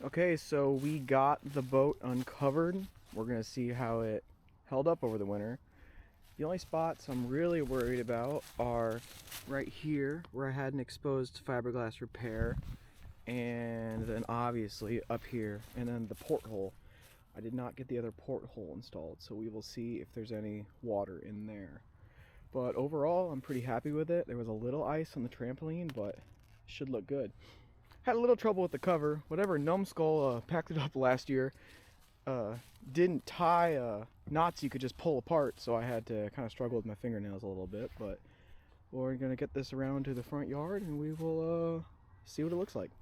Okay, so we got the boat uncovered. We're gonna see how it held up over the winter. The only spots I'm really worried about are right here where I had an exposed fiberglass repair, and then obviously up here, and then the porthole. I did not get the other porthole installed, so we will see if there's any water in there. But overall, I'm pretty happy with it. There was a little ice on the trampoline, but it should look good. Had a little trouble with the cover. Whatever numbskull packed it up last year uh, didn't tie knots you could just pull apart, so I had to kind of struggle with my fingernails a little bit. But we're gonna get this around to the front yard and we will see what it looks like.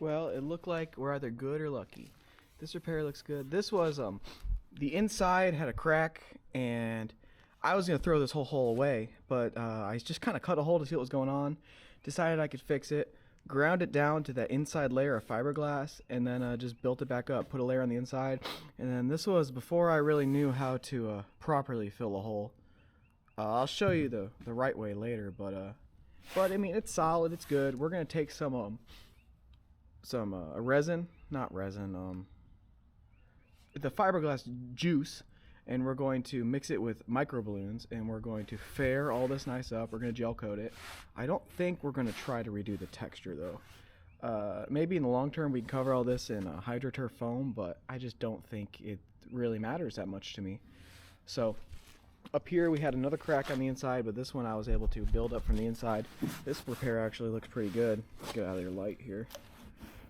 Well, it looked like we're either good or lucky. This repair looks good. This was the inside had a crack, and I was gonna throw this whole hole away, but I just kind of cut a hole to see what was going on. Decided I could fix it, ground it down to that inside layer of fiberglass, and then just built it back up. Put a layer on the inside, and then this was before I really knew how to properly fill a hole. I'll show you the right way later, but I mean it's solid. It's good. We're gonna take some resin, not resin, the fiberglass juice, and we're going to mix it with micro balloons, and we're going to fair all this nice up. We're going to gel coat it. I don't think we're going to try to redo the texture though. Maybe in the long term we can cover all this in HydroTurf foam, but I just don't think it really matters that much to me. So up here we had another crack on the inside, but this one I was able to build up from the inside. This repair actually looks pretty good. Let's get out of your light here.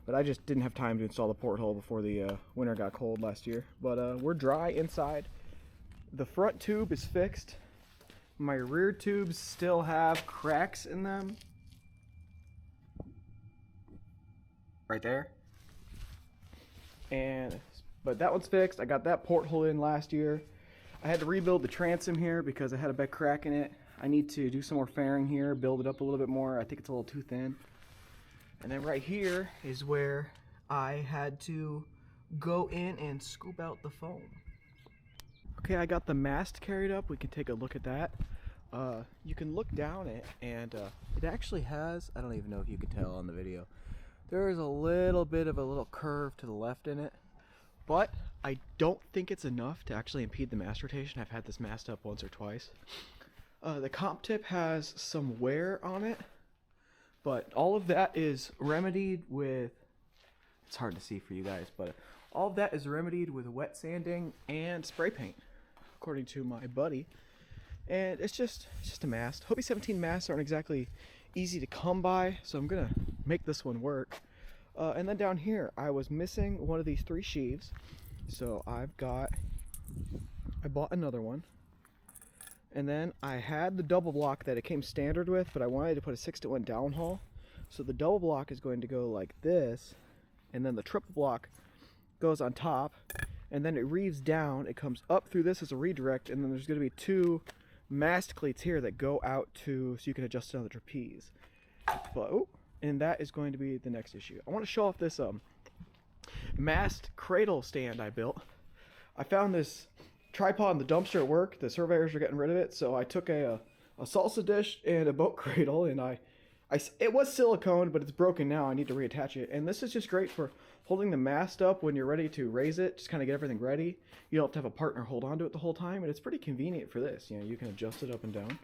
But I just didn't have time to install the porthole before the winter got cold last year. But we're dry inside. The front tube is fixed. My rear tubes still have cracks in them. Right there. But that one's fixed. I got that porthole in last year. I had to rebuild the transom here because I had a big crack in it. I need to do some more fairing here, build it up a little bit more. I think it's a little too thin. And then right here is where I had to go in and scoop out the foam. Okay, I got the mast carried up. We can take a look at that. You can look down it, and it actually has, I don't even know if you can tell on the video, there is a little bit of a little curve to the left in it, but I don't think it's enough to actually impede the mast rotation. I've had this mast up once or twice. The comp tip has some wear on it, but all of that is remedied with, it's hard to see for you guys, but all of that is remedied with wet sanding and spray paint, according to my buddy. And it's just a mast. Hobie 17 masts aren't exactly easy to come by, so I'm gonna make this one work. And then down here, I was missing one of these 3 sheaves, so I bought another one. And then I had the double block that it came standard with, but I wanted to put a 6-to-1 downhaul. So the double block is going to go like this, and then the triple block goes on top, and then it reeves down. It comes up through this as a redirect, and then there's going to be 2 mast cleats here that go out so you can adjust it on the trapeze. And that is going to be the next issue. I want to show off this mast cradle stand I built. I found this tripod in the dumpster at work. The surveyors are getting rid of it, so I took a salsa dish and a boat cradle, and it was silicone, but it's broken now. I need to reattach it, and this is just great for holding the mast up when you're ready to raise it. Just kind of get everything ready. You don't have to have a partner hold on to it the whole time, and it's pretty convenient for this. You know, you can adjust it up and down.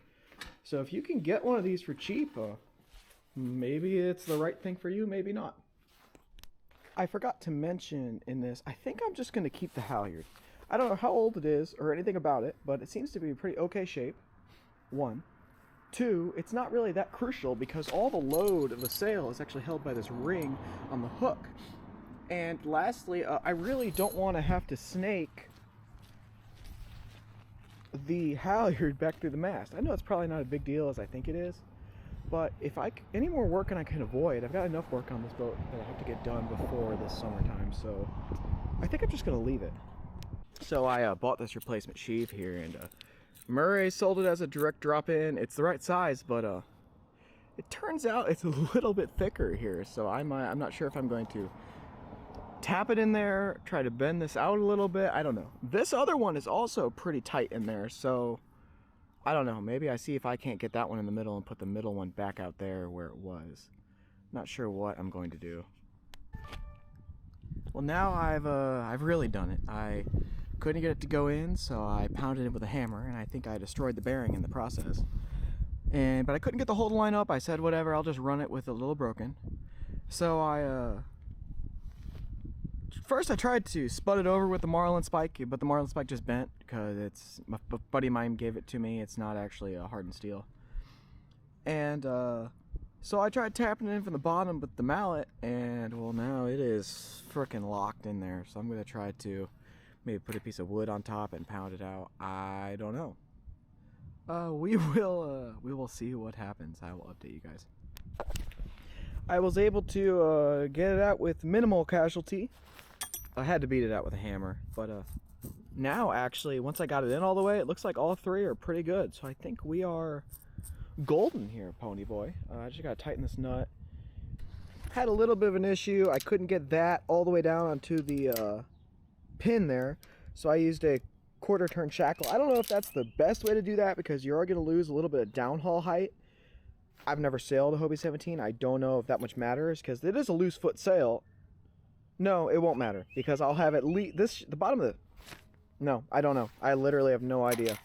So if you can get one of these for cheap, maybe it's the right thing for you, maybe not. I forgot to mention in this, I think I'm just going to keep the halyard. I don't know how old it is or anything about it, but it seems to be in pretty okay shape. One. Two, it's not really that crucial because all the load of the sail is actually held by this ring on the hook. And lastly, I really don't want to have to snake the halyard back through the mast. I know it's probably not a big deal as I think it is, but if any more work I can avoid, I've got enough work on this boat that I have to get done before this summertime, so I think I'm just going to leave it. So I bought this replacement sheave here, and Murray sold it as a direct drop-in. It's the right size, but it turns out it's a little bit thicker here, so I'm not sure if I'm going to tap it in there, try to bend this out a little bit. I don't know. This other one is also pretty tight in there, so I don't know. Maybe I see if I can't get that one in the middle and put the middle one back out there where it was. Not sure what I'm going to do. Well, now I've really done it. I couldn't get it to go in, so I pounded it with a hammer, and I think I destroyed the bearing in the process. But I couldn't get the hole to line up. I said, whatever, I'll just run it with a little broken. So first I tried to spud it over with the marlin spike, but the marlin spike just bent because my buddy of mine gave it to me. It's not actually a hardened steel. And so I tried tapping it in from the bottom with the mallet, and well, now it is frickin' locked in there. So I'm gonna try to maybe put a piece of wood on top and pound it out. I don't know. We will see what happens. I will update you guys. I was able to get it out with minimal casualty. I had to beat it out with a hammer, but now actually, once I got it in all the way, it looks like all three are pretty good. So I think we are golden here, Pony Boy. I just gotta tighten this nut. Had a little bit of an issue. I couldn't get that all the way down onto the pin there, so I used a quarter turn shackle. I don't know if that's the best way to do that because you are going to lose a little bit of downhaul height. I've never sailed a Hobie 17. I don't know if that much matters because it is a loose foot sail. No, it won't matter because I'll have at least the bottom of the... No, I don't know. I literally have no idea.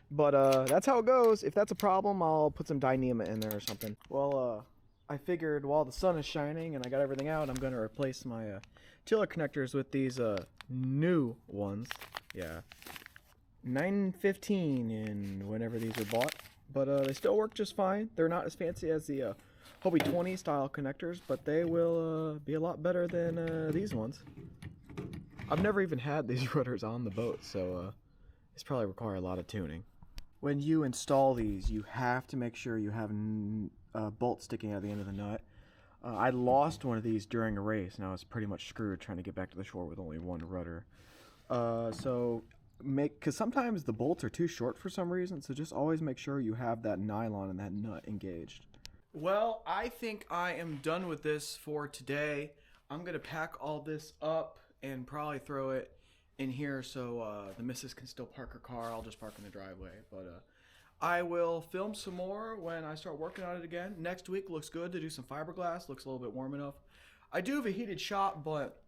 But that's how it goes. If that's a problem, I'll put some Dyneema in there or something. Well, I figured while the sun is shining and I got everything out, I'm going to replace my tiller connectors with these new ones. Yeah. 915 in whenever these were bought. But they still work just fine. They're not as fancy as the Hobie 20 style connectors, but they will be a lot better than these ones. I've never even had these rudders on the boat, so these probably require a lot of tuning. When you install these, you have to make sure you have a bolt sticking out of the end of the nut. I lost one of these during a race, and I was pretty much screwed trying to get back to the shore with only one rudder. Because sometimes the bolts are too short for some reason, so just always make sure you have that nylon and that nut engaged. Well, I think I am done with this for today. I'm going to pack all this up and probably throw it in here so the missus can still park her car. I'll just park in the driveway. But I will film some more when I start working on it again. Next week looks good to do some fiberglass. Looks a little bit warm enough. I do have a heated shop, but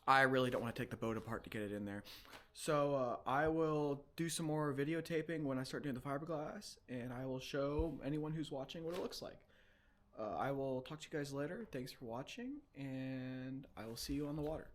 I really don't want to take the boat apart to get it in there. So I will do some more videotaping when I start doing the fiberglass, and I will show anyone who's watching what it looks like. I will talk to you guys later. Thanks for watching, and I will see you on the water.